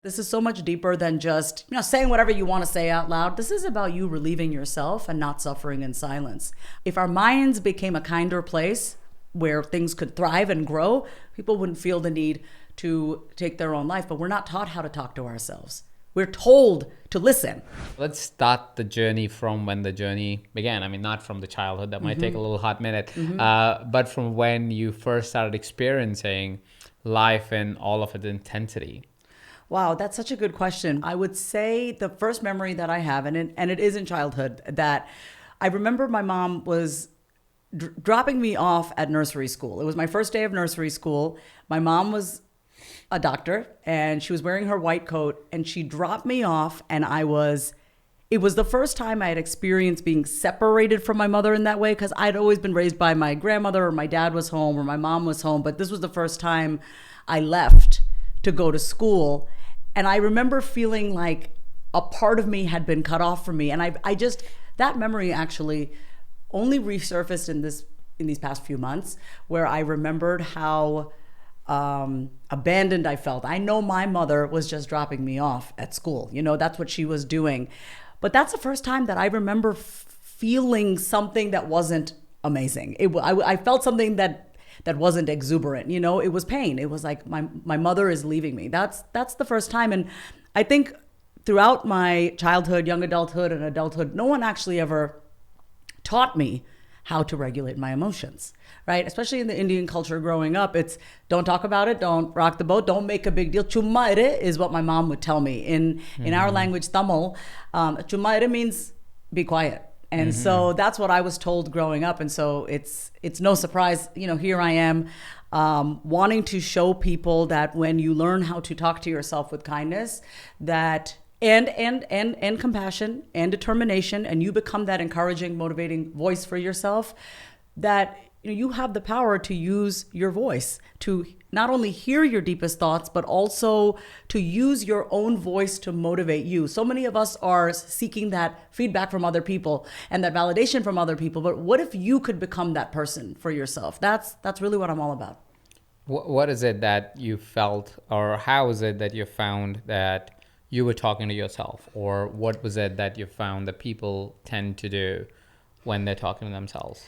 This is so much deeper than just, saying whatever you want to say out loud. This is about you relieving yourself and not suffering in silence. If our minds became a kinder place where things could thrive and grow, people wouldn't feel the need to take their own life. But we're not taught how to talk to ourselves. We're told to listen. Let's start the journey from when the journey began. I mean, not from the childhood. That might take a little hot minute. But from when you first started experiencing life in all of its intensity. Wow, that's such a good question. I would say the first memory that I have, and it is in childhood, that I remember my mom was dropping me off at nursery school. It was my first day of nursery school. My mom was a doctor and she was wearing her white coat and she dropped me off, and it was the first time I had experienced being separated from my mother in that way, because I'd always been raised by my grandmother, or my dad was home, or my mom was home. But this was the first time I left to go to school. And I remember feeling like a part of me had been cut off from me. And I just, that memory actually only resurfaced in these past few months, where I remembered how abandoned I felt. I know my mother was just dropping me off at school. That's what she was doing. But that's the first time that I remember feeling something that wasn't amazing. I felt something that wasn't exuberant. It was pain. It was like my mother is leaving me. That's the first time. And I think throughout my childhood, young adulthood, and adulthood, no one actually ever taught me how to regulate my emotions, right? Especially in the Indian culture growing up, it's don't talk about it, don't rock the boat, don't make a big deal. Chummaire is what my mom would tell me. In our language, Tamil, chummaire means be quiet. And so that's what I was told growing up. And so it's no surprise, here I am wanting to show people that when you learn how to talk to yourself with kindness, that and compassion and determination, and you become that encouraging, motivating voice for yourself, that you have the power to use your voice to not only hear your deepest thoughts, but also to use your own voice to motivate you. So many of us are seeking that feedback from other people and that validation from other people. But what if you could become that person for yourself? That's really what I'm all about. What is it that you felt, or how is it that you found that you were talking to yourself? Or what was it that you found that people tend to do when they're talking to themselves?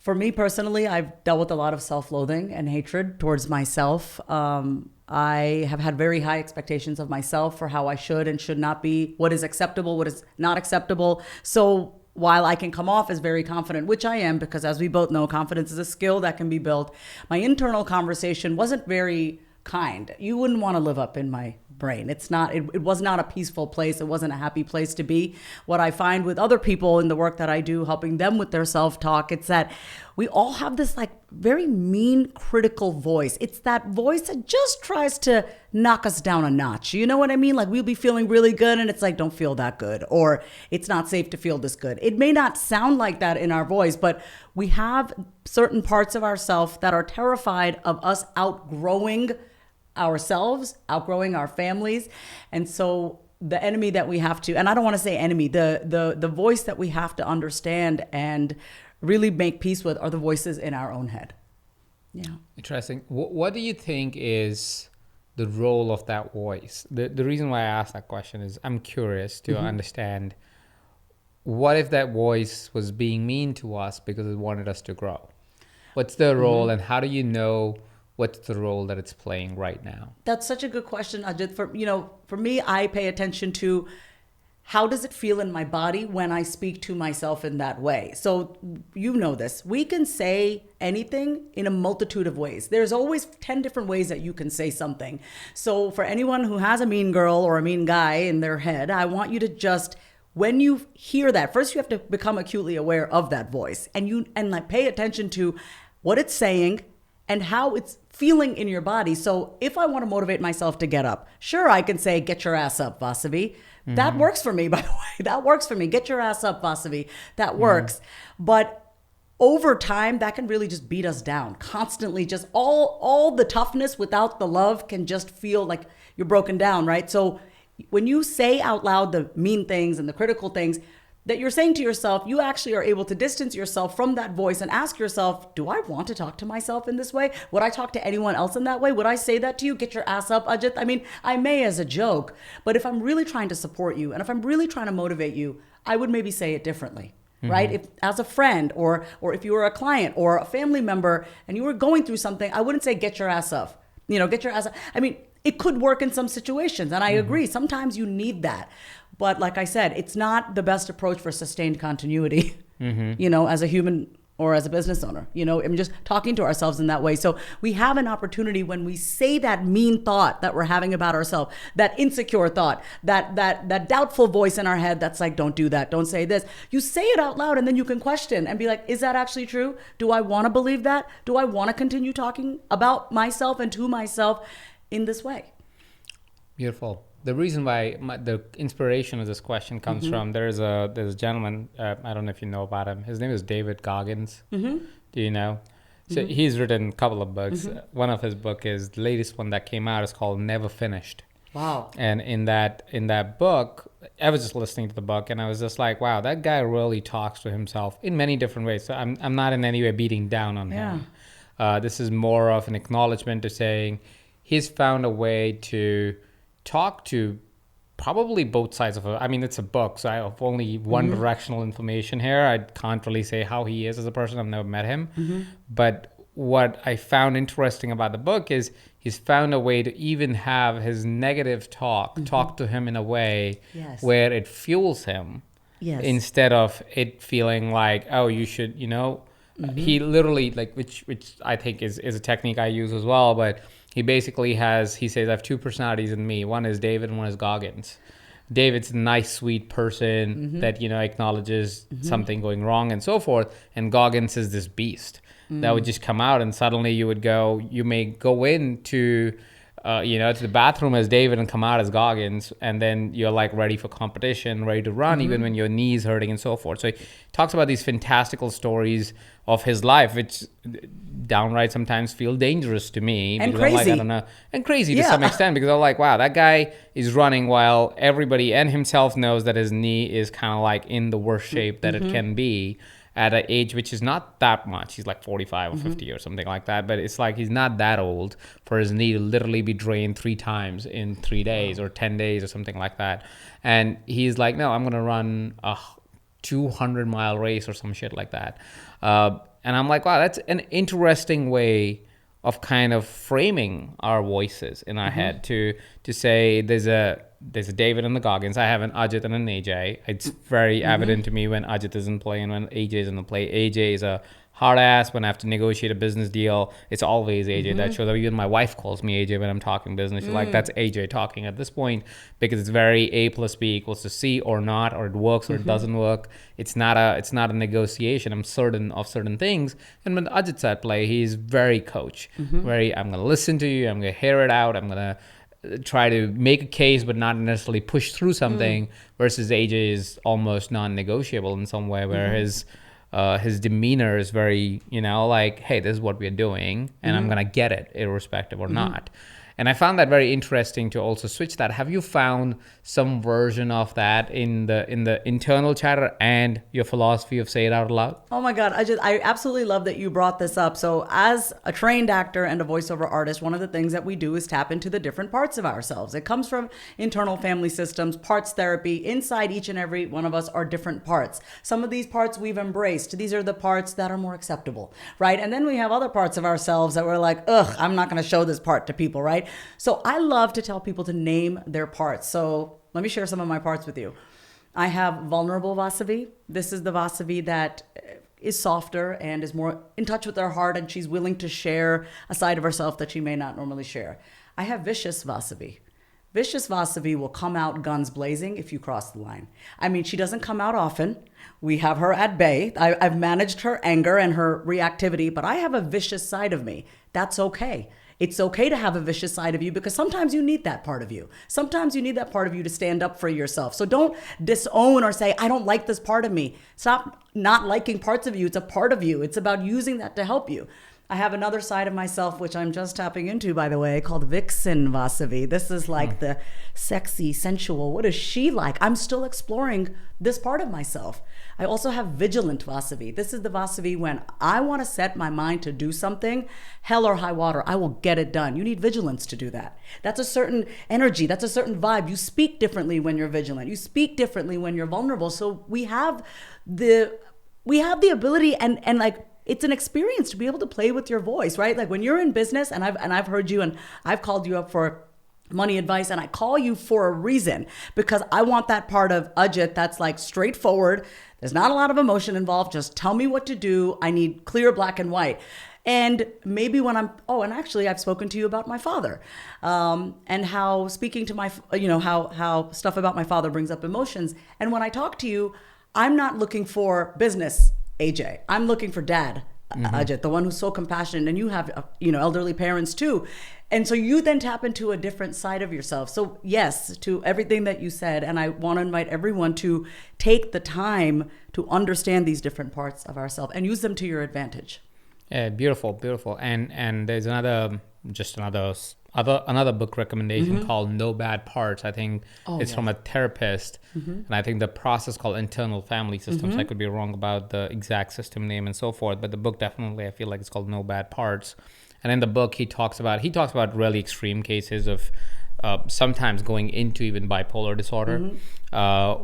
For me personally, I've dealt with a lot of self-loathing and hatred towards myself. I have had very high expectations of myself for how I should and should not be, what is acceptable, what is not acceptable. So while I can come off as very confident, which I am, because as we both know, confidence is a skill that can be built, my internal conversation wasn't very kind. You wouldn't want to live up in my brain. It was not a peaceful place. It wasn't a happy place to be. What I find with other people in the work that I do, helping them with their self-talk, it's that we all have this very mean, critical voice. It's that voice that just tries to knock us down a notch. You know what I mean? We'll be feeling really good and it's like, don't feel that good, or it's not safe to feel this good. It may not sound like that in our voice, but we have certain parts of ourselves that are terrified of us outgrowing ourselves, outgrowing our families. And so the enemy that we have to, and I don't want to say enemy, the voice that we have to understand and really make peace with are the voices in our own head. Yeah. Interesting. What do you think is the role of that voice? The reason why I asked that question is I'm curious to understand, what if that voice was being mean to us because it wanted us to grow? What's the role, and how do you know what's the role that it's playing right now? That's such a good question, Ajit. For me, I pay attention to how does it feel in my body when I speak to myself in that way. So you know this. We can say anything in a multitude of ways. There's always 10 different ways that you can say something. So for anyone who has a mean girl or a mean guy in their head, I want you to just, when you hear that, first you have to become acutely aware of that voice and pay attention to what it's saying and how it's feeling in your body. So if I want to motivate myself to get up, sure, I can say, get your ass up, Vasavi. That works for me, by the way. That works for me. Get your ass up, Vasavi. That works. But over time, that can really just beat us down. Constantly, just all the toughness without the love can just feel like you're broken down, right? So when you say out loud the mean things and the critical things, that you're saying to yourself, you actually are able to distance yourself from that voice and ask yourself, do I want to talk to myself in this way? Would I talk to anyone else in that way? Would I say that to you? Get your ass up, Ajit. I mean, I may as a joke, but if I'm really trying to support you and if I'm really trying to motivate you, I would maybe say it differently. Right? If as a friend or if you were a client or a family member and you were going through something, I wouldn't say get your ass up. Get your ass up. I mean, it could work in some situations, and I agree. Sometimes you need that. But like I said, it's not the best approach for sustained continuity, as a human or as a business owner, I'm just talking to ourselves in that way. So we have an opportunity when we say that mean thought that we're having about ourselves, that insecure thought, that doubtful voice in our head that's like, don't do that, don't say this. You say it out loud and then you can question and be like, is that actually true? Do I want to believe that? Do I want to continue talking about myself and to myself in this way? Beautiful. The reason why the inspiration of this question comes from, there's a gentleman, I don't know if you know about him. His name is David Goggins. Do you know? So he's written a couple of books. One of his book is, the latest one that came out is called Never Finished. Wow. And in that book, I was just listening to the book and I was just like, wow, that guy really talks to himself in many different ways. So I'm not in any way beating down on him. This is more of an acknowledgement to saying he's found a way to talk to probably both sides of it. I mean, it's a book, so I have only one directional information here. I can't really say how he is as a person. I've never met him. But what I found interesting about the book is he's found a way to even have his negative talk to him in a way where it fuels him instead of it feeling like, oh, you should, he literally, like, which I think is a technique I use as well, but he basically he says, I have two personalities in me. One is David and one is Goggins. David's a nice, sweet person that, acknowledges something going wrong and so forth. And Goggins is this beast that would just come out and suddenly you may go into, to the bathroom as David and come out as Goggins. And then you're like ready for competition, ready to run, even when your knee's hurting and so forth. So he talks about these fantastical stories of his life, which downright sometimes feel dangerous to me. And crazy. I'm like, I don't know. And crazy to some extent, because I'm like, wow, that guy is running while everybody and himself knows that his knee is kind of like in the worst shape that it can be at an age which is not that much. He's like 45 or 50 or something like that. But it's like he's not that old for his knee to literally be drained 3 times in 3 days or 10 days or something like that. And he's like, no, I'm going to run a 200-mile race or some shit like that. And I'm like, wow, that's an interesting way of kind of framing our voices in our head to say there's a David and the Goggins. I have an Ajit and an AJ. It's very evident to me when Ajit isn't playing, when AJ is in the play. AJ is a hard ass. When I have to negotiate a business deal, it's always AJ. That shows up. Even my wife calls me AJ when I'm talking business. She's like, that's AJ talking at this point, because it's very A plus B equals to C or not, or it works or it doesn't work. It's not a negotiation. I'm certain of certain things. And when Ajit's at play, he's very coach. I'm going to listen to you. I'm going to hear it out. I'm going to try to make a case but not necessarily push through something, versus AJ is almost non-negotiable in some way, where his demeanor is very, like, hey, this is what we're doing and I'm gonna get it irrespective or not. And I found that very interesting to also switch that. Have you found some version of that in the internal chatter and your philosophy of say it out loud? Oh my God, I absolutely love that you brought this up. So as a trained actor and a voiceover artist, one of the things that we do is tap into the different parts of ourselves. It comes from internal family systems, parts therapy. Inside each and every one of us are different parts. Some of these parts we've embraced. These are the parts that are more acceptable, right? And then we have other parts of ourselves that we're like, ugh, I'm not gonna show this part to people, right? So I love to tell people to name their parts. So let me share some of my parts with you. I have vulnerable Vasavi. This is the Vasavi that is softer and is more in touch with her heart, and she's willing to share a side of herself that she may not normally share. I have vicious Vasavi. Vicious Vasavi will come out guns blazing if you cross the line. I mean, she doesn't come out often. We have her at bay. I've managed her anger and her reactivity, but I have a vicious side of me. That's okay. It's okay to have a vicious side of you, because sometimes you need that part of you. Sometimes you need that part of you to stand up for yourself. So don't disown or say, I don't like this part of me. Stop not liking parts of you. It's a part of you. It's about using that to help you. I have another side of myself, which I'm just tapping into, by the way, called Vixen Vasavi. This is like the sexy, sensual. What is she like? I'm still exploring this part of myself. I also have Vigilant Vasavi. This is the Vasavi when I want to set my mind to do something, hell or high water, I will get it done. You need vigilance to do that. That's a certain energy. That's a certain vibe. You speak differently when you're vigilant. You speak differently when you're vulnerable. So we have the ability and like, it's an experience to be able to play with your voice, right? Like when you're in business, and I've heard you, and I've called you up for money advice, and I call you for a reason, because I want that part of Ajit that's like straightforward. There's not a lot of emotion involved. Just tell me what to do. I need clear black and white. And maybe when and actually I've spoken to you about my father, and how speaking to my, how stuff about my father brings up emotions. And when I talk to you, I'm not looking for business AJ. I'm looking for dad, Ajit, the one who's so compassionate, and you have, elderly parents too. And so you then tap into a different side of yourself. So yes, to everything that you said, and I want to invite everyone to take the time to understand these different parts of ourselves and use them to your advantage. Yeah, beautiful. And there's another book recommendation called No Bad Parts. I think it's from a therapist, and I think the process called internal family systems. I could be wrong about the exact system name and so forth, but the book definitely, I feel like it's called No Bad Parts. And in the book, he talks about really extreme cases of sometimes going into even bipolar disorder,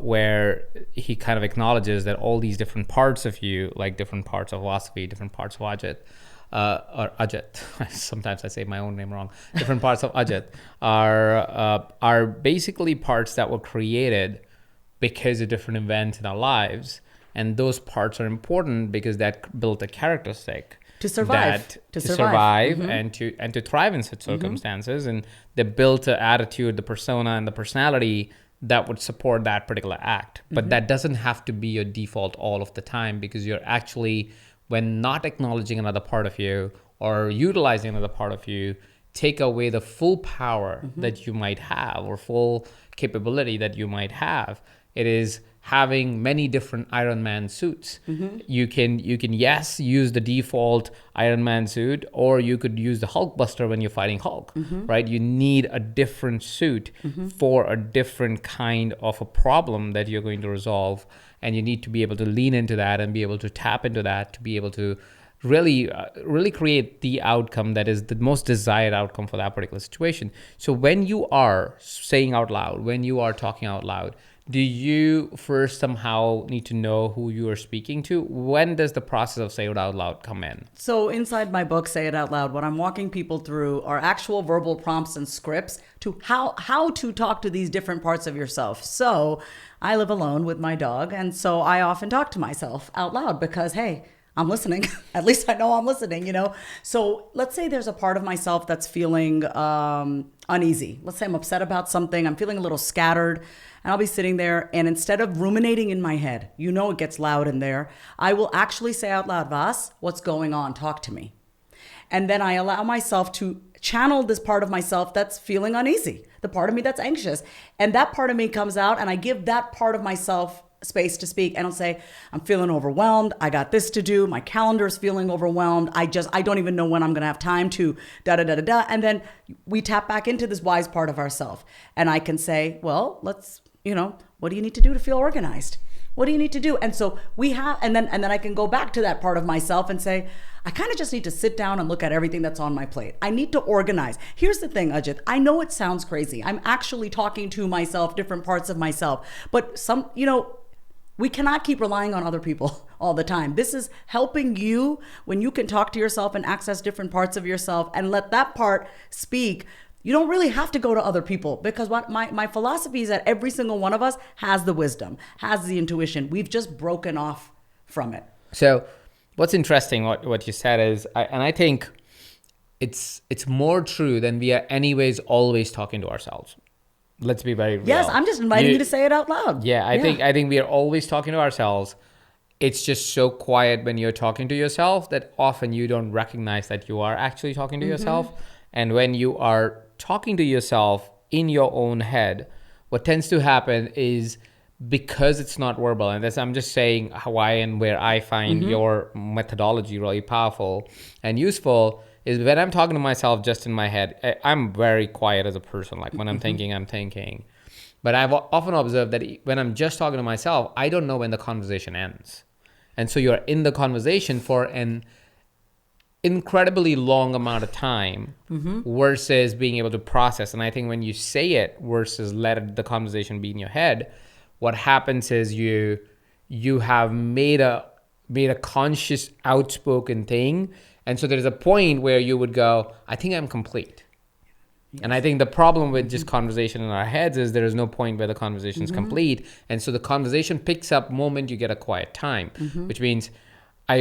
where he kind of acknowledges that all these different parts of you, like different parts of Vasavi, different parts of Ajit, or Ajit, sometimes I say my own name wrong, different parts of Ajit are basically parts that were created because of different events in our lives. And those parts are important because that built a characteristic to survive, and to thrive in such circumstances. And they built an attitude, the persona, and the personality that would support that particular act. But that doesn't have to be your default all of the time, because you're actually, when not acknowledging another part of you or utilizing another part of you, take away the full power that you might have, or full capability that you might have. It is having many different Iron Man suits. You can yes, use the default Iron Man suit, or you could use the Hulkbuster when you're fighting Hulk, right? You need a different suit for a different kind of a problem that you're going to resolve. And you need to be able to lean into that and be able to tap into that to be able to really create the outcome that is the most desired outcome for that particular situation. So when you are saying out loud, when you are talking out loud, do you first somehow need to know who you are speaking to? When does the process of say it out loud come in? So inside my book, Say It Out Loud, what I'm walking people through are actual verbal prompts and scripts to how to talk to these different parts of yourself. So I live alone with my dog, and so I often talk to myself out loud because, hey, I'm listening. At least I know I'm listening, So let's say there's a part of myself that's feeling uneasy. Let's say I'm upset about something. I'm feeling a little scattered. And I'll be sitting there, and instead of ruminating in my head, it gets loud in there, I will actually say out loud, Vas, what's going on? Talk to me. And then I allow myself to channel this part of myself that's feeling uneasy, the part of me that's anxious. And that part of me comes out, and I give that part of myself space to speak. And I'll say, I'm feeling overwhelmed. I got this to do. My calendar's feeling overwhelmed. I don't even know when I'm going to have time to da-da-da-da-da. And then we tap back into this wise part of ourselves. And I can say, well, let's, what do you need to do to feel organized? What do you need to do? And so and then I can go back to that part of myself and say, I kind of just need to sit down and look at everything that's on my plate. I need to organize. Here's the thing, Ajit. I know it sounds crazy. I'm actually talking to myself, different parts of myself. But we cannot keep relying on other people all the time. This is helping you when you can talk to yourself and access different parts of yourself and let that part speak. You don't really have to go to other people, because what my philosophy is that every single one of us has the wisdom, has the intuition. We've just broken off from it. So what's interesting, what you said is, I think it's more true than we are anyways always talking to ourselves. Let's be very real. Yes, I'm just inviting you to say it out loud. Yeah, I think we are always talking to ourselves. It's just so quiet when you're talking to yourself that often you don't recognize that you are actually talking to yourself. And when you are talking to yourself in your own head, what tends to happen is because it's not verbal. And that's, I'm just saying why and where I find your methodology really powerful and useful is when I'm talking to myself just in my head, I'm very quiet as a person. Like when I'm thinking. But I've often observed that when I'm just talking to myself, I don't know when the conversation ends. And so you're in the conversation for an incredibly long amount of time versus being able to process. And I think when you say it versus let the conversation be in your head, what happens is you have made a conscious outspoken thing. And so there's a point where you would go, I think I'm complete. Yes. And I think the problem with just conversation in our heads is there is no point where the conversation is complete. And so the conversation picks up moment you get a quiet time, which means I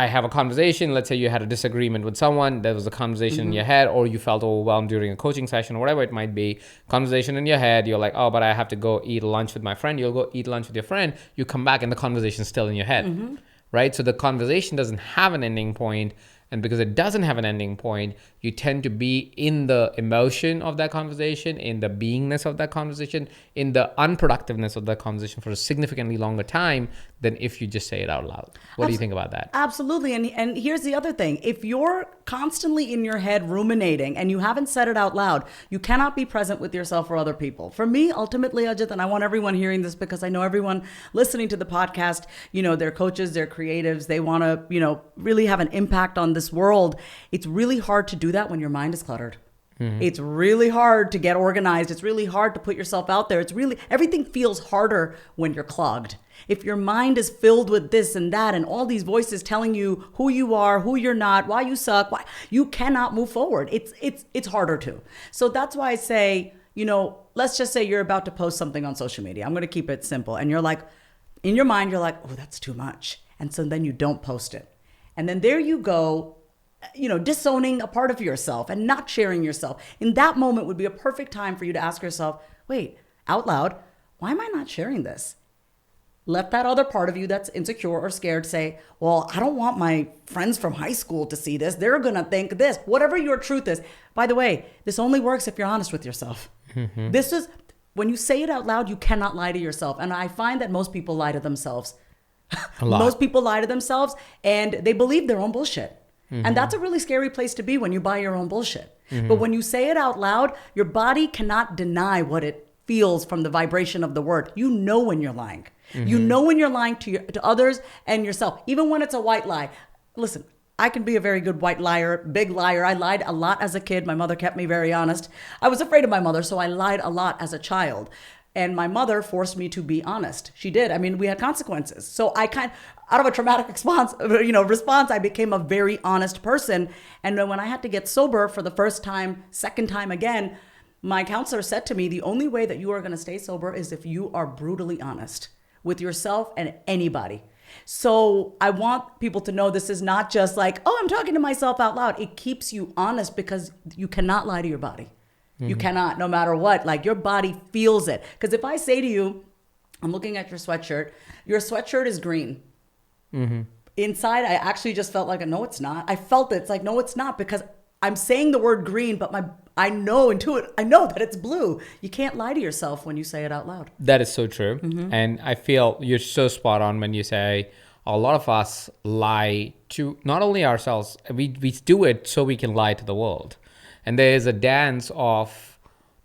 have a conversation. Let's say you had a disagreement with someone. There was a conversation in your head, or you felt overwhelmed during a coaching session or whatever it might be. Conversation in your head. You're like, oh, but I have to go eat lunch with my friend. You'll go eat lunch with your friend. You come back and the conversation is still in your head, right? So the conversation doesn't have an ending point. And because it doesn't have an ending point, you tend to be in the emotion of that conversation, in the beingness of that conversation, in the unproductiveness of that conversation for a significantly longer time than if you just say it out loud. What do you think about that? Absolutely. And here's the other thing. If you're constantly in your head ruminating and you haven't said it out loud, you cannot be present with yourself or other people. For me, ultimately, Ajit, and I want everyone hearing this because I know everyone listening to the podcast, they're coaches, they're creatives, they want to, really have an impact on this world. It's really hard to do that when your mind is cluttered. It's really hard to get organized. It's really hard to put yourself out there. Everything feels harder when you're clogged. If your mind is filled with this and that and all these voices telling you who you are, who you're not, why you suck, why you cannot move forward. It's harder to. So that's why I say, let's just say you're about to post something on social media. I'm going to keep it simple. And you're like, in your mind, you're like, oh, that's too much. And so then you don't post it. And then there you go, disowning a part of yourself and not sharing yourself. In that moment would be a perfect time for you to ask yourself, wait, out loud, why am I not sharing this? Let that other part of you that's insecure or scared say, well, I don't want my friends from high school to see this. They're going to think this, whatever your truth is. By the way, this only works if you're honest with yourself. This is, when you say it out loud, you cannot lie to yourself. And I find that most people lie to themselves. Most people lie to themselves and they believe their own bullshit. And that's a really scary place to be when you buy your own bullshit. But when you say it out loud, your body cannot deny what it feels from the vibration of the word. You know when you're lying. You know when you're lying to others and yourself, even when it's a white lie. Listen, I can be a very good white liar, big liar. I lied a lot as a kid. My mother kept me very honest. I was afraid of my mother, so I lied a lot as a child. And my mother forced me to be honest. She did. I mean, we had consequences. So I out of a traumatic response, I became a very honest person. And then when I had to get sober for the first time, second time again, my counselor said to me, the only way that you are going to stay sober is if you are brutally honest with yourself and anybody. So I want people to know this is not just like, oh, I'm talking to myself out loud. It keeps you honest because you cannot lie to your body. You cannot, no matter what, like your body feels it. Because if I say to you, I'm looking at your sweatshirt is green. Inside, I actually just felt like, no, it's not. I felt it. It's like, no, it's not, because I'm saying the word green, but I know that it's blue. You can't lie to yourself when you say it out loud. That is so true. And I feel you're so spot on when you say a lot of us lie to not only ourselves, we do it so we can lie to the world. And there is a dance of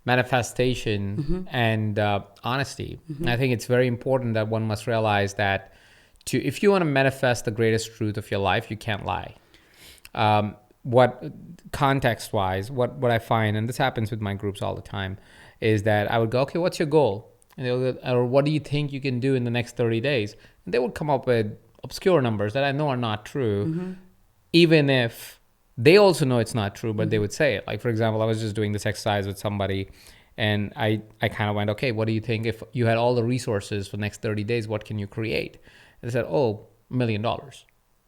manifestation and honesty. And I think it's very important that one must realize that if you want to manifest the greatest truth of your life, you can't lie. What context-wise, what I find, and this happens with my groups all the time, is that I would go, okay, what's your goal? And they'll go, or what do you think you can do in the next 30 days? And they would come up with obscure numbers that I know are not true, even if they also know it's not true, but they would say it. Like, for example, I was just doing this exercise with somebody and I kind of went, okay, what do you think if you had all the resources for the next 30 days, what can you create? And they said, $1 million.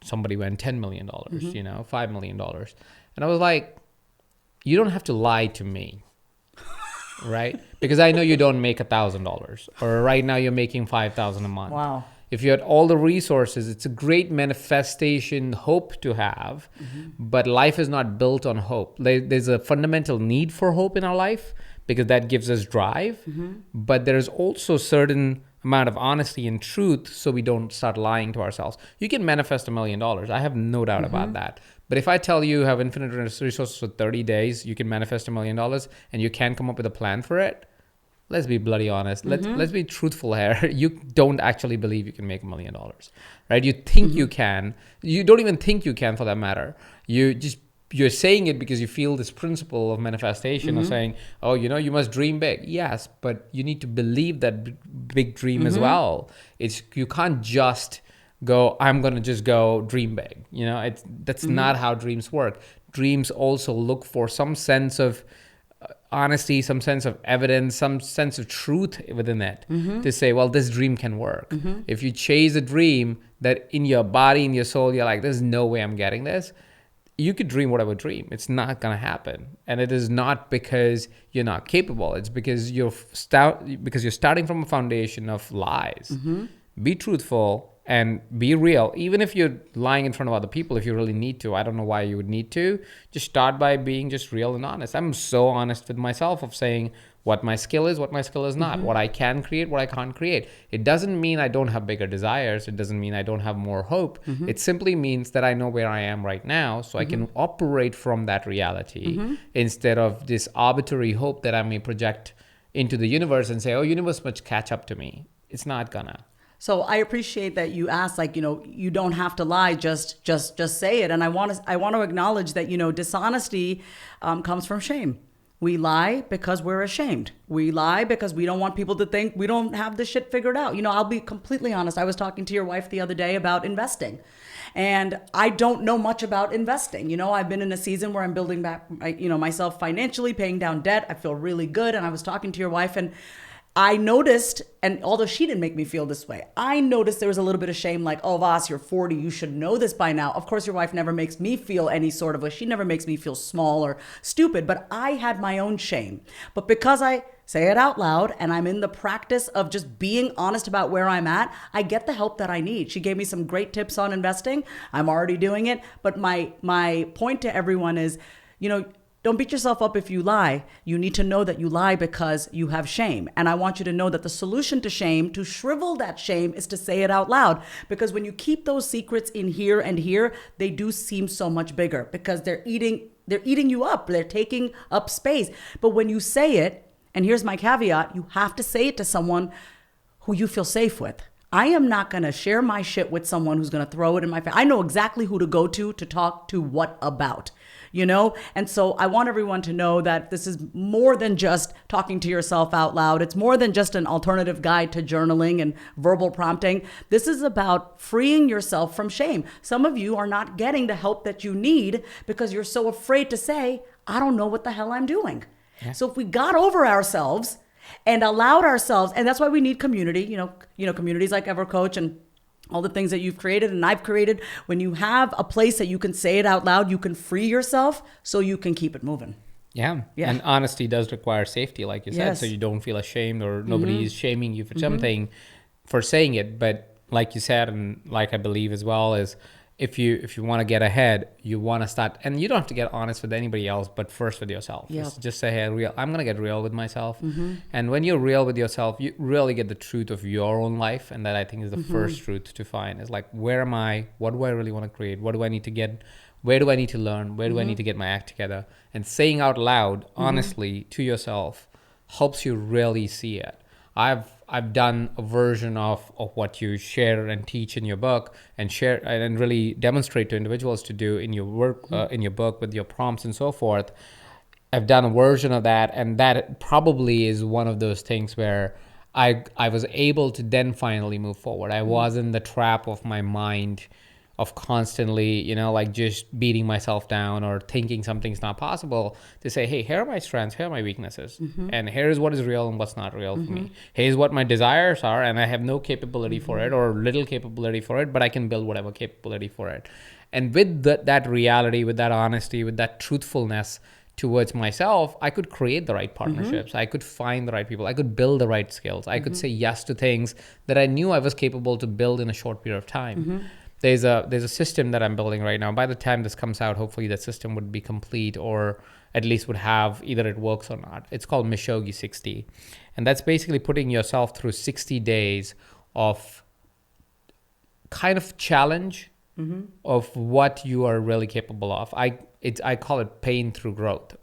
Somebody went $10 million, $5 million. And I was like, you don't have to lie to me, right? Because I know you don't make $1,000 or right now you're making $5,000 a month. Wow. If you had all the resources, it's a great manifestation hope to have, but life is not built on hope. There's a fundamental need for hope in our life because that gives us drive, but there's also certain amount of honesty and truth so we don't start lying to ourselves. You can manifest $1 million. I have no doubt about that. But if I tell you have infinite resources for 30 days, you can manifest $1 million and you can't come up with a plan for it, let's be bloody honest. Let's be truthful here. You don't actually believe you can make $1 million, right? You think you can. You don't even think you can, for that matter. You're saying it because you feel this principle of manifestation of saying, oh, you must dream big. Yes, but you need to believe that big dream as well. You can't just go, I'm going to just go dream big. That's not how dreams work. Dreams also look for some sense of honesty, some sense of evidence, some sense of truth within it to say, well, this dream can work. If you chase a dream that in your body, in your soul, you're like, there's no way I'm getting this. You could dream whatever dream. It's not going to happen. And it is not because you're not capable. It's because you're starting from a foundation of lies. Be truthful and be real. Even if you're lying in front of other people, if you really need to, I don't know why you would need to. Just start by being just real and honest. I'm so honest with myself of saying what my skill is, what my skill is not, what I can create, what I can't create. It doesn't mean I don't have bigger desires. It doesn't mean I don't have more hope. It simply means that I know where I am right now, so I can operate from that reality instead of this arbitrary hope that I may project into the universe and say, oh, universe must catch up to me. It's not gonna. So I appreciate that you asked, you don't have to lie, just say it. And I want to acknowledge that, dishonesty comes from shame. We lie because we're ashamed. We lie because we don't want people to think we don't have this shit figured out. I'll be completely honest. I was talking to your wife the other day about investing, and I don't know much about investing. I've been in a season where I'm building back, myself financially, paying down debt. I feel really good. And I was talking to your wife, and I noticed, and although she didn't make me feel this way, I noticed there was a little bit of shame, like, oh, Vas, you're 40, you should know this by now. Of course, your wife never makes me feel any sort of way. She never makes me feel small or stupid, but I had my own shame. But because I say it out loud and I'm in the practice of just being honest about where I'm at, I get the help that I need. She gave me some great tips on investing. I'm already doing it. But my point to everyone is, don't beat yourself up if you lie. You need to know that you lie because you have shame. And I want you to know that the solution to shame, to shrivel that shame, is to say it out loud. Because when you keep those secrets in here and here, they do seem so much bigger because they're eating you up. They're taking up space. But when you say it, and here's my caveat, you have to say it to someone who you feel safe with. I am not going to share my shit with someone who's going to throw it in my face. I know exactly who to go to talk to what about. And so I want everyone to know that this is more than just talking to yourself out loud. It's more than just an alternative guide to journaling and verbal prompting. This is about freeing yourself from shame. Some of you are not getting the help that you need because you're so afraid to say, I don't know what the hell I'm doing. Yeah. So if we got over ourselves and allowed ourselves, and that's why we need community, communities like EverCoach and all the things that you've created and I've created. When you have a place that you can say it out loud, you can free yourself so you can keep it moving. Yeah. And honesty does require safety, like you said, so you don't feel ashamed or nobody is shaming you for something, for saying it. But like you said, and like I believe as well, is if you want to get ahead, you want to start, and you don't have to get honest with anybody else, but first with yourself. Just say, hey, I'm going to get real with myself. And when you're real with yourself, you really get the truth of your own life. And that, I think, is the first truth to find, is like, where am I? What do I really want to create? What do I need to get? Where do I need to learn? Where do I need to get my act together? And saying out loud, honestly, to yourself helps you really see it. I've done a version of what you share and teach in your book, and share and really demonstrate to individuals to do in your work, in your book, with your prompts and so forth. I've done a version of that, and that probably is one of those things where I was able to then finally move forward. I was in the trap of my mind of constantly, like just beating myself down or thinking something's not possible, to say, hey, here are my strengths, here are my weaknesses, and here's what is real and what's not real for me. Here's what my desires are, and I have no capability for it or little capability for it, but I can build whatever capability for it. And with that reality, with that honesty, with that truthfulness towards myself, I could create the right partnerships. I could find the right people. I could build the right skills. I could say yes to things that I knew I was capable to build in a short period of time. there's a system that I'm building right now. By the time this comes out, hopefully that system would be complete, or at least would have either it works or not. It's called Mishogi 60. And that's basically putting yourself through 60 days of kind of challenge of what you are really capable of. I call it pain through growth.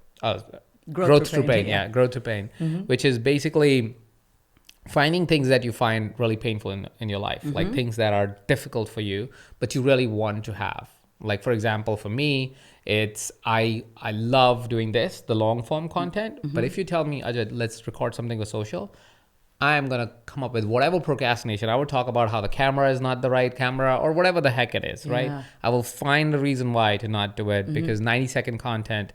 Growth through pain. Yeah, growth through pain, which is basically finding things that you find really painful in your life, like things that are difficult for you, but you really want to have. Like, for example, for me, it's I love doing this, the long form content. But if you tell me, Ajit, let's record something for social, I'm going to come up with whatever procrastination. I would talk about how the camera is not the right camera or whatever the heck it is, right? I will find the reason why to not do it because 90-second content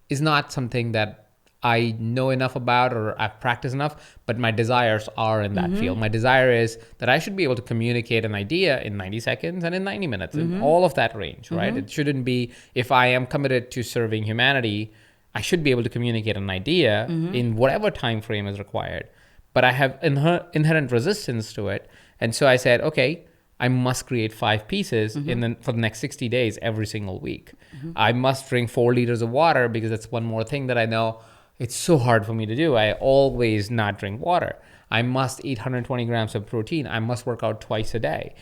is not something that I know enough about or I've practiced enough, but my desires are in that field. My desire is that I should be able to communicate an idea in 90 seconds and in 90 minutes, in all of that range, right? It shouldn't be, if I am committed to serving humanity, I should be able to communicate an idea in whatever time frame is required. But I have inherent resistance to it. And so I said, okay, I must create 5 pieces for the next 60 days every single week. I must drink 4 liters of water because that's one more thing that I know it's so hard for me to do. I always not drink water. I must eat 120 grams of protein. I must work out twice a day.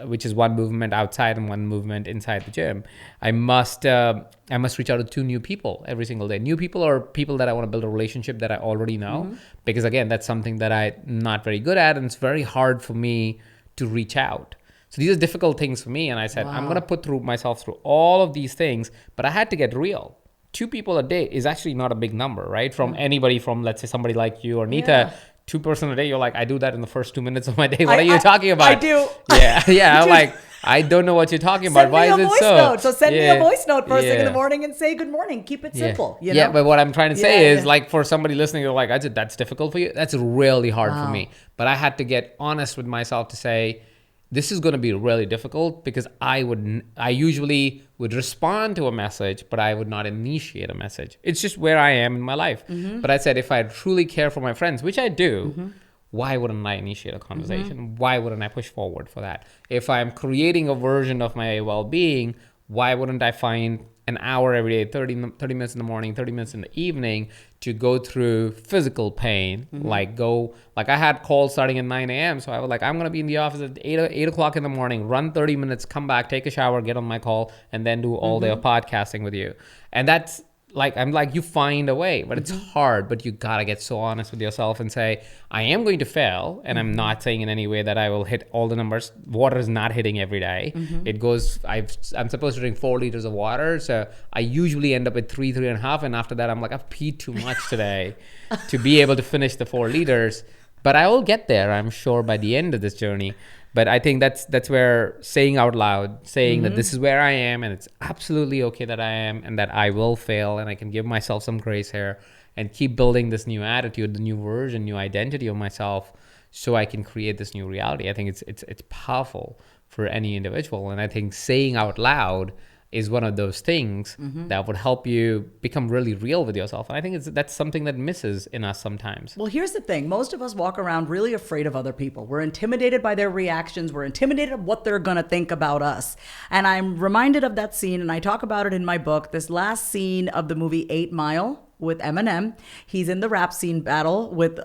Which is one movement outside and one movement inside the gym. I must reach out to 2 new people every single day. New people or people that I want to build a relationship that I already know. Because again, that's something that I'm not very good at, and it's very hard for me to reach out. So these are difficult things for me. And I said, I'm going to put myself through all of these things, but I had to get real. 2 people a day is actually not a big number, right? From anybody, from let's say somebody like you or Nita, 2 person a day, you're like, I do that in the first 2 minutes of my day. What are you talking about? I do. Yeah. I'm like, I don't know what you're talking about. Why is it so? Note. So send me a voice note first thing in the morning and say good morning. Keep it simple. You know? Yeah, but what I'm trying to say is like for somebody listening, you're like, that's difficult for you. That's really hard for me. But I had to get honest with myself to say, this is going to be really difficult because I usually would respond to a message, but I would not initiate a message. It's just where I am in my life. But I said, if I truly care for my friends, which I do, why wouldn't I initiate a conversation? Why wouldn't I push forward for that? If I'm creating a version of my well-being, why wouldn't I find an hour every day, 30 minutes in the morning, 30 minutes in the evening to go through physical pain? Like I had calls starting at 9 a.m. So I was like, I'm going to be in the office at 8 o'clock in the morning, run 30 minutes, come back, take a shower, get on my call, and then do all day of podcasting with you. And that's like, I'm like, you find a way, but it's hard, but you got to get so honest with yourself and say, I am going to fail. And I'm not saying in any way that I will hit all the numbers. Water is not hitting every day. It goes, I'm supposed to drink 4 liters of water. So I usually end up at 3.5. And after that, I'm like, I've peed too much today to be able to finish the 4 liters. But I will get there, I'm sure, by the end of this journey. But I think that's where saying out loud, saying that this is where I am and it's absolutely okay that I am and that I will fail and I can give myself some grace here and keep building this new attitude, the new version, new identity of myself so I can create this new reality. I think it's powerful for any individual. And I think saying out loud is one of those things that would help you become really real with yourself. And I think that's something that misses in us sometimes. Well, here's the thing. Most of us walk around really afraid of other people. We're intimidated by their reactions. We're intimidated of what they're going to think about us. And I'm reminded of that scene, and I talk about it in my book, this last scene of the movie 8 Mile with Eminem. He's in the rap scene battle with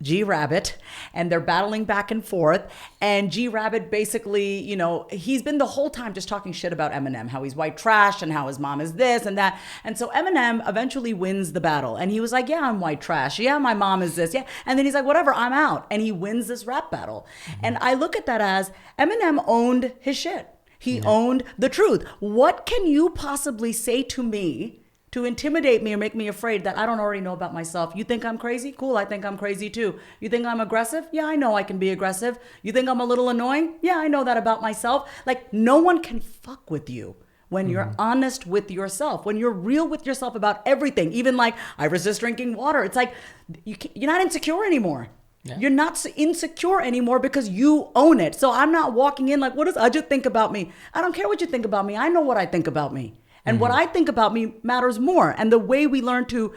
G Rabbit, and they're battling back and forth. And G Rabbit basically, he's been the whole time just talking shit about Eminem, how he's white trash and how his mom is this and that. And so Eminem eventually wins the battle. And he was like, yeah, I'm white trash. Yeah, my mom is this. Yeah. And then he's like, whatever, I'm out. And he wins this rap battle. And I look at that as Eminem owned his shit. He owned the truth. What can you possibly say to me to intimidate me or make me afraid that I don't already know about myself? You think I'm crazy? Cool, I think I'm crazy too. You think I'm aggressive? Yeah, I know I can be aggressive. You think I'm a little annoying? Yeah, I know that about myself. Like, no one can fuck with you when you're honest with yourself, when you're real with yourself about everything. Even like, I resist drinking water. It's like, you're not insecure anymore. Yeah. You're not insecure anymore because you own it. So I'm not walking in like, what does Ajit think about me? I don't care what you think about me. I know what I think about me. And what I think about me matters more. And the way we learn to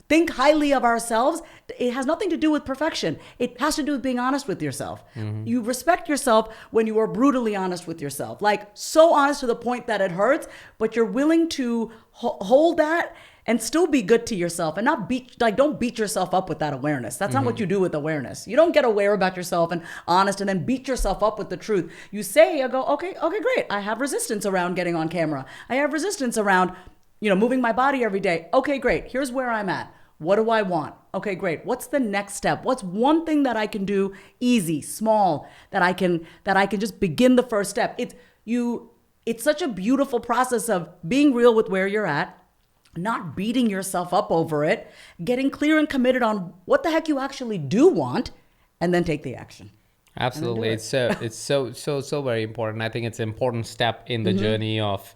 think highly of ourselves, it has nothing to do with perfection. It has to do with being honest with yourself. You respect yourself when you are brutally honest with yourself, like so honest to the point that it hurts, but you're willing to hold that and still be good to yourself and not don't beat yourself up with that awareness. That's not what you do with awareness. You don't get aware about yourself and honest and then beat yourself up with the truth. You go, okay, great. I have resistance around getting on camera. I have resistance around, moving my body every day. Okay, great. Here's where I'm at. What do I want? Okay, great. What's the next step? What's one thing that I can do easy, small, that I can just begin the first step? It's such a beautiful process of being real with where you're at, not beating yourself up over it, getting clear and committed on what the heck you actually do want, and then take the action. Absolutely. It's so very important. I think it's an important step in the journey of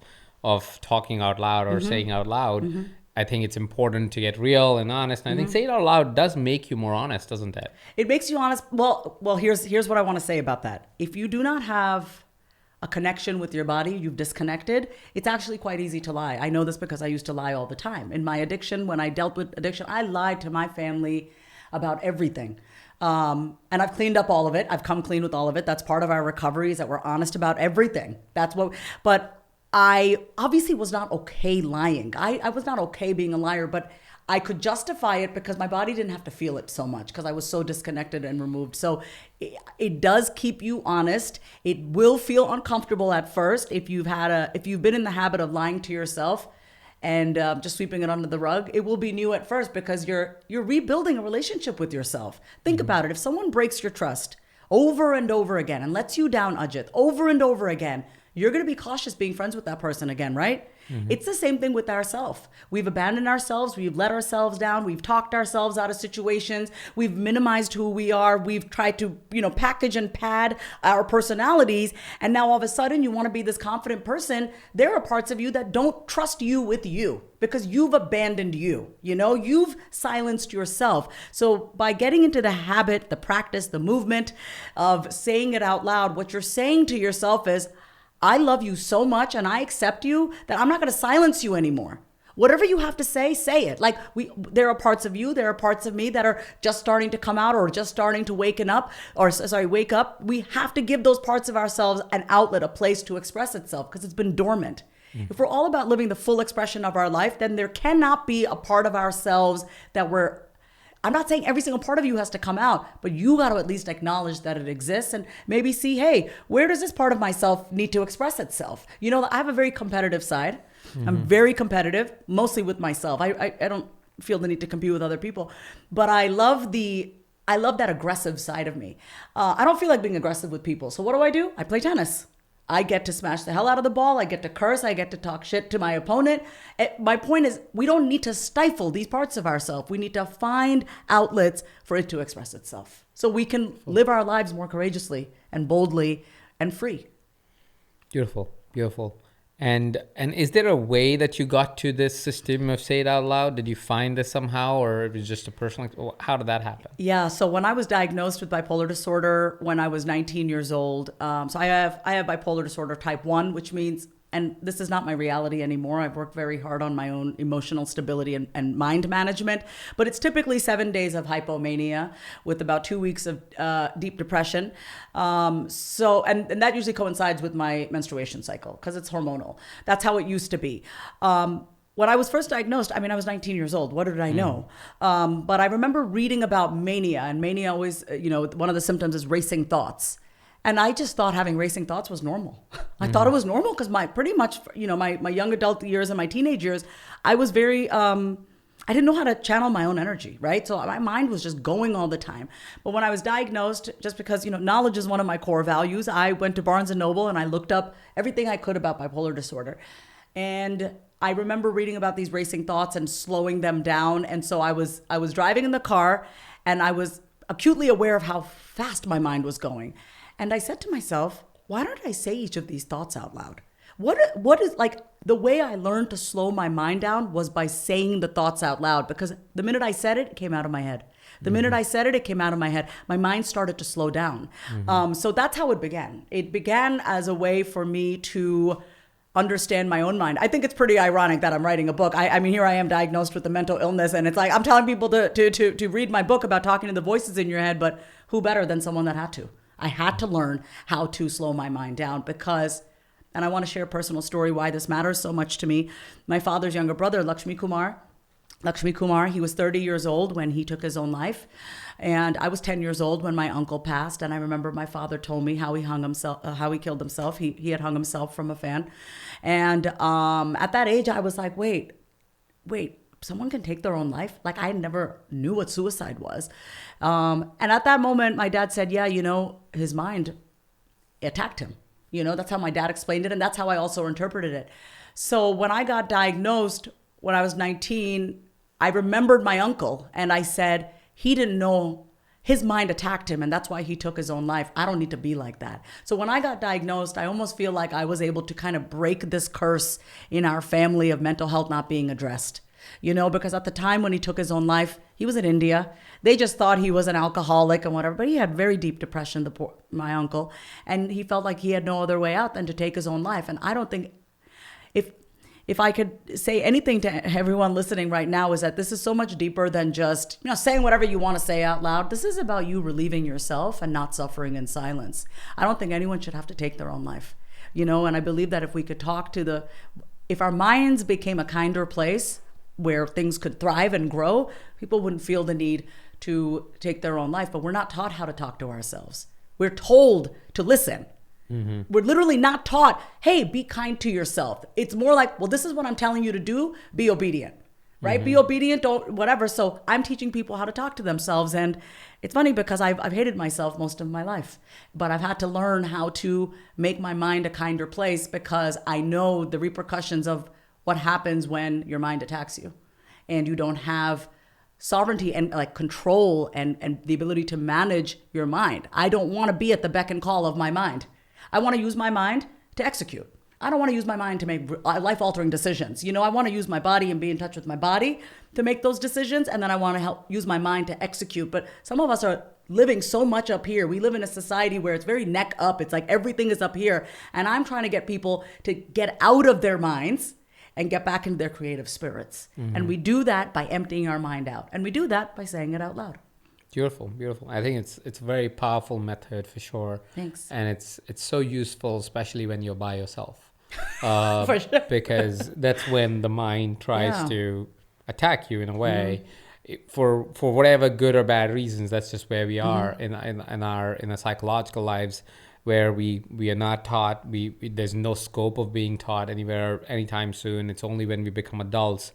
talking out loud or saying out loud. I think it's important to get real and honest. And I think saying it out loud does make you more honest, doesn't it? It makes you honest. Well, here's what I want to say about that. If you do not have a connection with your body, you've disconnected, it's actually quite easy to lie. I know this because I used to lie all the time. In my addiction, when I dealt with addiction, I lied to my family about everything. And I've cleaned up all of it. I've come clean with all of it. That's part of our recovery, is that we're honest about everything. But I obviously was not okay lying. I was not okay being a liar, but I could justify it because my body didn't have to feel it so much because I was so disconnected and removed. So it does keep you honest. It will feel uncomfortable at first if you've been in the habit of lying to yourself and just sweeping it under the rug. It will be new at first because you're rebuilding a relationship with yourself. Think about it. If someone breaks your trust over and over again and lets you down, Ajit, over and over again, you're going to be cautious being friends with that person again, right? It's the same thing with ourselves. We've abandoned ourselves. We've let ourselves down. We've talked ourselves out of situations. We've minimized who we are. We've tried to, package and pad our personalities. And now all of a sudden you want to be this confident person. There are parts of you that don't trust you with you because you've abandoned you. You've silenced yourself. So by getting into the habit, the practice, the movement of saying it out loud, what you're saying to yourself is, I love you so much and I accept you that I'm not going to silence you anymore. Whatever you have to say it. Like there are parts of you, there are parts of me that are just starting to come out or just starting to wake up. We have to give those parts of ourselves an outlet, a place to express itself because it's been dormant. If we're all about living the full expression of our life, then there cannot be a part of ourselves I'm not saying every single part of you has to come out, but you got to at least acknowledge that it exists and maybe see, hey, where does this part of myself need to express itself? I have a very competitive side. I'm very competitive, mostly with myself. I don't feel the need to compete with other people, but I love that aggressive side of me. I don't feel like being aggressive with people. So what do? I play tennis. I get to smash the hell out of the ball. I get to curse. I get to talk shit to my opponent. My point is, we don't need to stifle these parts of ourselves. We need to find outlets for it to express itself so we can live our lives more courageously and boldly and free. Beautiful, beautiful. And is there a way that you got to this system of say it out loud? Did you find this somehow, or it was just a personal? How did that happen? Yeah. So when I was diagnosed with bipolar disorder when I was 19 years old, so I have bipolar disorder type 1, which means, and this is not my reality anymore. I've worked very hard on my own emotional stability and mind management, but it's typically 7 days of hypomania with about 2 weeks of deep depression. And that usually coincides with my menstruation cycle because it's hormonal. That's how it used to be. When I was first diagnosed, I was 19 years old. What did I know? But I remember reading about mania, and mania always, one of the symptoms is racing thoughts. And I just thought having racing thoughts was normal. I thought it was normal because my young adult years and my teenage years, I was very, I didn't know how to channel my own energy, right? So my mind was just going all the time. But when I was diagnosed, just because, knowledge is one of my core values, I went to Barnes & Noble and I looked up everything I could about bipolar disorder. And I remember reading about these racing thoughts and slowing them down. And so I was driving in the car and I was acutely aware of how fast my mind was going. And I said to myself, why don't I say each of these thoughts out loud? What is like the way I learned to slow my mind down was by saying the thoughts out loud, because the minute I said it, it came out of my head. The minute I said it, it came out of my head. My mind started to slow down. So that's how it began. It began as a way for me to understand my own mind. I think it's pretty ironic that I'm writing a book. I mean, here I am diagnosed with a mental illness, and it's like I'm telling people to read my book about talking to the voices in your head, but who better than someone that had to? I had to learn how to slow my mind down because, and I want to share a personal story why this matters so much to me. My father's younger brother, Lakshmi Kumar, he was 30 years old when he took his own life. And I was 10 years old when my uncle passed. And I remember my father told me how he killed himself. He had hung himself from a fan. And at that age, I was like, wait, someone can take their own life? Like, I never knew what suicide was. And at that moment, my dad said, yeah, his mind attacked him. That's how my dad explained it. And that's how I also interpreted it. So when I got diagnosed when I was 19, I remembered my uncle and I said, he didn't know, his mind attacked him and that's why he took his own life. I don't need to be like that. So when I got diagnosed, I almost feel like I was able to kind of break this curse in our family of mental health not being addressed. Because at the time when he took his own life, he was in India. They just thought he was an alcoholic and whatever, but he had very deep depression, my uncle, and he felt like he had no other way out than to take his own life. And I don't think, if I could say anything to everyone listening right now, is that this is so much deeper than just, saying whatever you want to say out loud. This is about you relieving yourself and not suffering in silence. I don't think anyone should have to take their own life, and I believe that if we could talk if our minds became a kinder place where things could thrive and grow, people wouldn't feel the need to take their own life. But we're not taught how to talk to ourselves. We're told to listen. Mm-hmm. We're literally not taught, hey, be kind to yourself. It's more like, well, this is what I'm telling you to do. Be obedient, right? Mm-hmm. Be obedient, don't whatever. So I'm teaching people how to talk to themselves. And it's funny because I've hated myself most of my life, but I've had to learn how to make my mind a kinder place because I know the repercussions of what happens when your mind attacks you and you don't have sovereignty and like control and the ability to manage your mind. I don't want to be at the beck and call of my mind. I want to use my mind to execute. I don't want to use my mind to make life-altering decisions. I want to use my body and be in touch with my body to make those decisions. And then I want to use my mind to execute. But some of us are living so much up here. We live in a society where it's very neck up. It's like everything is up here. And I'm trying to get people to get out of their minds and get back into their creative spirits. Mm-hmm. And we do that by emptying our mind out. And we do that by saying it out loud. Beautiful. I think it's a very powerful method for sure. Thanks. And it's so useful, especially when you're by yourself. For sure. Because that's when the mind tries to attack you in a way. For whatever good or bad reasons. That's just where we are in our psychological lives, where we are not taught. There's no scope of being taught anywhere anytime soon. It's only when we become adults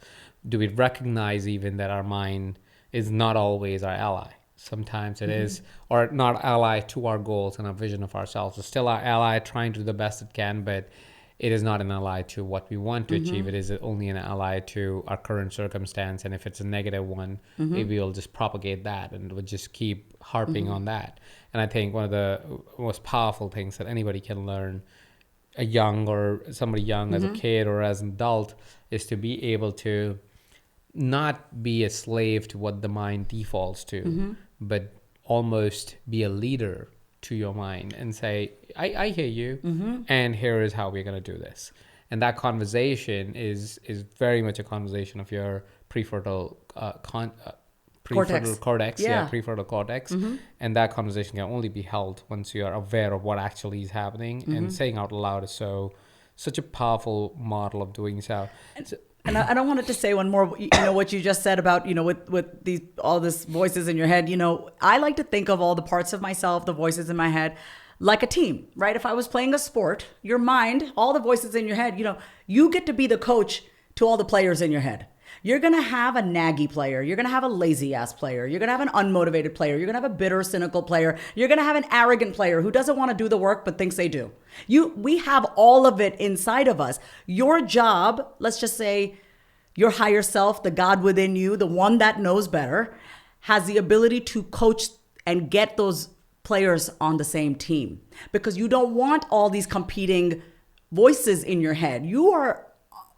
do we recognize even that our mind is not always our ally. Sometimes it is, or not ally to our goals and our vision of ourselves. It's still our ally trying to do the best it can, but it is not an ally to what we want to achieve. It is only an ally to our current circumstance. And if it's a negative one, maybe we'll just propagate that and we'll just keep harping on that. And I think one of the most powerful things that anybody can learn, somebody young as a kid or as an adult, is to be able to not be a slave to what the mind defaults to, but almost be a leader to your mind and say, I hear you, and here is how we're going to do this. And that conversation is very much a conversation of your prefrontal cortex. Prefrontal cortex. And that conversation can only be held once you are aware of what actually is happening. And saying out loud is such a powerful model of doing so. And I don't want to say one more, what you just said about, with all this voices in your head, I like to think of all the parts of myself, the voices in my head, like a team, right? If I was playing a sport, your mind, all the voices in your head, you get to be the coach to all the players in your head. You're going to have a naggy player. You're going to have a lazy ass player. You're going to have an unmotivated player. You're going to have a bitter, cynical player. You're going to have an arrogant player who doesn't want to do the work but thinks they do. We have all of it inside of us. Your job, let's just say your higher self, the God within you, the one that knows better, has the ability to coach and get those players on the same team. Because you don't want all these competing voices in your head. You are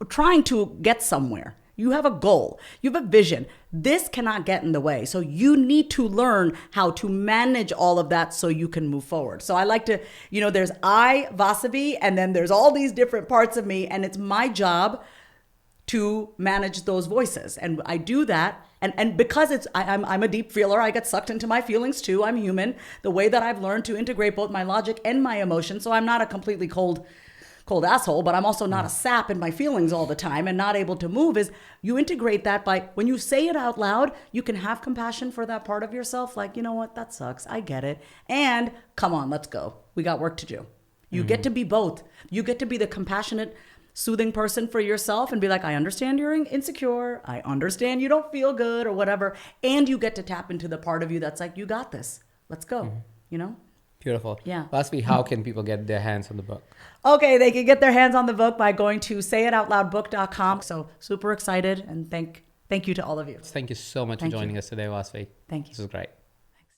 trying to get somewhere. You have a goal. You have a vision. This cannot get in the way. So you need to learn how to manage all of that so you can move forward. So I like to, there's I, Vasavi, and then there's all these different parts of me. And it's my job to manage those voices. And I do that. And because I'm a deep feeler, I get sucked into my feelings too. I'm human. The way that I've learned to integrate both my logic and my emotions. So I'm not a completely cold asshole, but I'm also not a sap in my feelings all the time and not able to move. Is you integrate that by, when you say it out loud, you can have compassion for that part of yourself. Like, you know what, that sucks. I get it. And come on, let's go. We got work to do. You get to be both. You get to be the compassionate, soothing person for yourself and be like, I understand you're insecure. I understand you don't feel good or whatever. And you get to tap into the part of you that's like, you got this. Let's go. Beautiful. Yeah. Vasavi, how can people get their hands on the book? Okay, they can get their hands on the book by going to sayitoutloudbook.com. So super excited and thank you to all of you. Thank you so much for joining us today, Vasavi. Thank you. This was great.